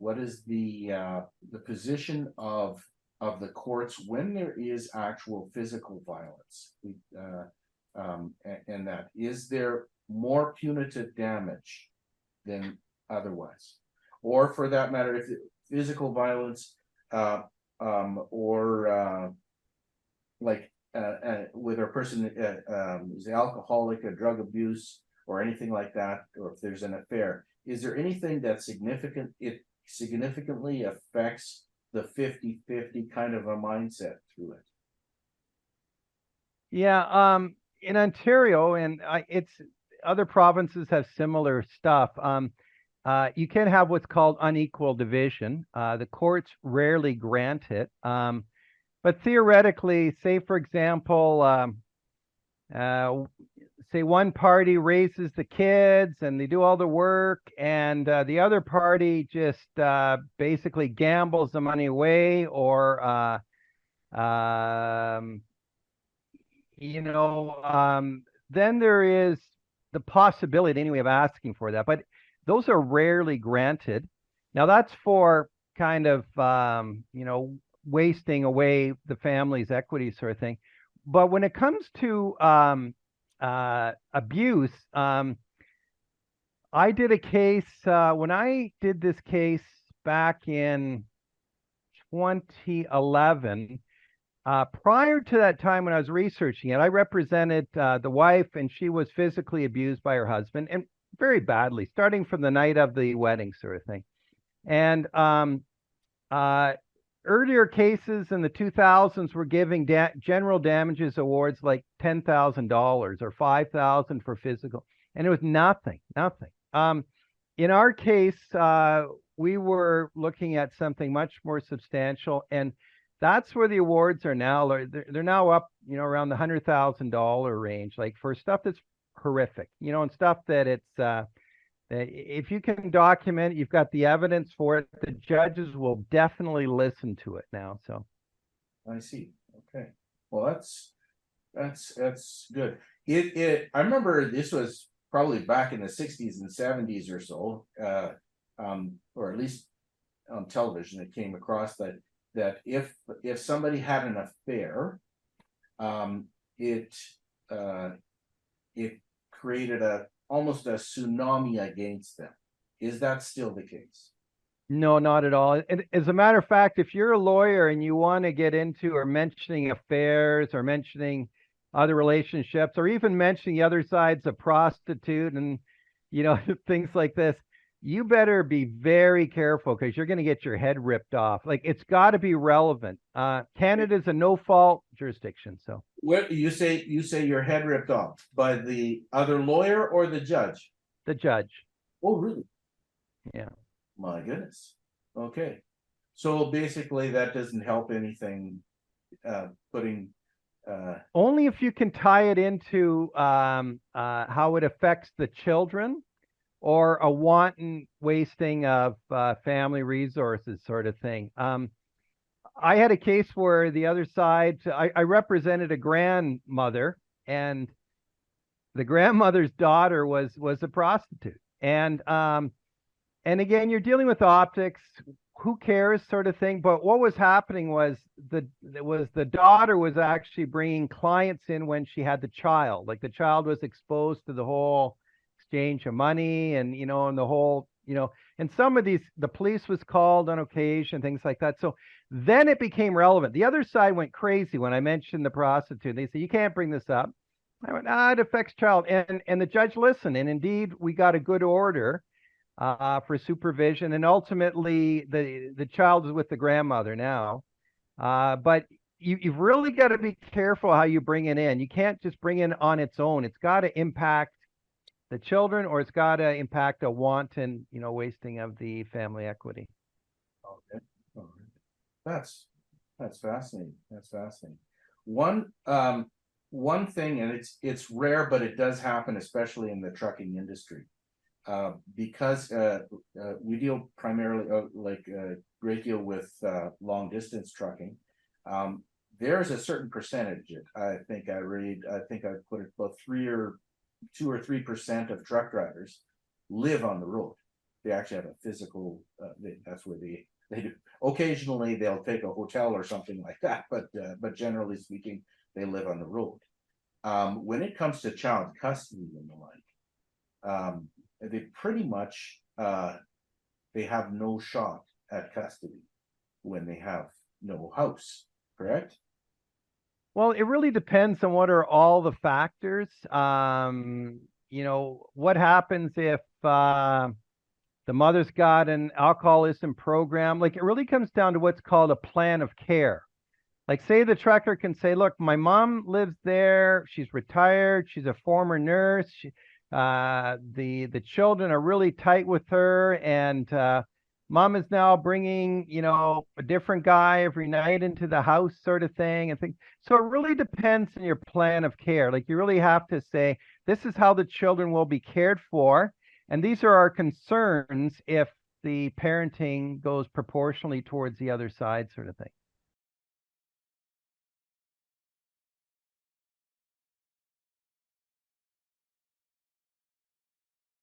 what is the position of the courts when there is actual physical violence? And that is there more punitive damage than otherwise, or for that matter, if physical violence or like whether a person is alcoholic, a drug abuse, or anything like that, or if there's an affair, is there anything that significantly affects the 50-50 kind of a mindset through it? Yeah, in Ontario, and it's other provinces have similar stuff. You can have what's called unequal division. The courts rarely grant it. But theoretically, say for example, say one party raises the kids and they do all the work, and the other party just basically gambles the money away, or then there is the possibility anyway of asking for that, but those are rarely granted. Now that's for kind of wasting away the family's equity sort of thing. But when it comes to abuse, I did a case when I did this case back in 2011. Prior to that time, when I was researching it, I represented the wife, and she was physically abused by her husband, and very badly, starting from the night of the wedding sort of thing. And earlier cases in the 2000s were giving general damages awards like $10,000 or $5,000 for physical, and it was nothing. In our case, we were looking at something much more substantial, and that's where the awards are now. They're now up, around the $100,000 range, like for stuff that's horrific, and stuff that it's if you can document it, you've got the evidence for it, the judges will definitely listen to it now. So I see. Okay. Well, that's good. I remember this was probably back in the 60s and 70s or so, or at least on television, it came across that if somebody had an affair, it created almost a tsunami against them. Is that still the case? No, not at all. And as a matter of fact, if you're a lawyer and you want to get into or mentioning affairs or mentioning other relationships or even mentioning the other side's a prostitute and things like this, you better be very careful, because you're going to get your head ripped off. Like, it's got to be relevant. Canada's a no-fault jurisdiction. So what you say your head ripped off by the other lawyer or the judge? The judge. Oh, really? Yeah. My goodness. Okay. So basically that doesn't help anything, putting only if you can tie it into how it affects the children, or a wanton wasting of family resources sort of thing. I had a case where the other side, I represented a grandmother, and the grandmother's daughter was a prostitute. And again, you're dealing with optics, who cares sort of thing. But what was happening was the daughter was actually bringing clients in when she had the child. Like, the child was exposed to the whole exchange of money and and the whole and some of these, the police was called on occasion, things like that. So then it became relevant. The other side went crazy when I mentioned the prostitute. They said, you can't bring this up. I went, it affects child. And the judge listened, and indeed we got a good order for supervision, and ultimately the child is with the grandmother now. But you've really got to be careful how you bring it in. You can't just bring it on its own. It's got to impact the children, or it's got to impact a wanton, wasting of the family equity. Okay. All right. That's fascinating. That's fascinating. One thing, and it's rare, but it does happen, especially in the trucking industry, because we deal primarily great deal with long distance trucking. There's a certain percentage. I think I put it about 2 or 3% of truck drivers live on the road. they actually have a physical, that's where they do. Occasionally, they'll take a hotel or something like that, but generally speaking, they live on the road. When it comes to child custody and the like, they pretty much, they have no shot at custody when they have no house, correct? Well, it really depends on what are all the factors. You know, what happens if the mother's got an alcoholism program? Like, it really comes down to what's called a plan of care. Like, say the trucker can say, look, my mom lives there. She's retired. She's a former nurse. The children are really tight with her, and mom is now bringing, you know, a different guy every night into the house, sort of thing. And think so. It really depends on your plan of care. Like, you really have to say, this is how the children will be cared for, and these are our concerns if the parenting goes proportionally towards the other side, sort of thing.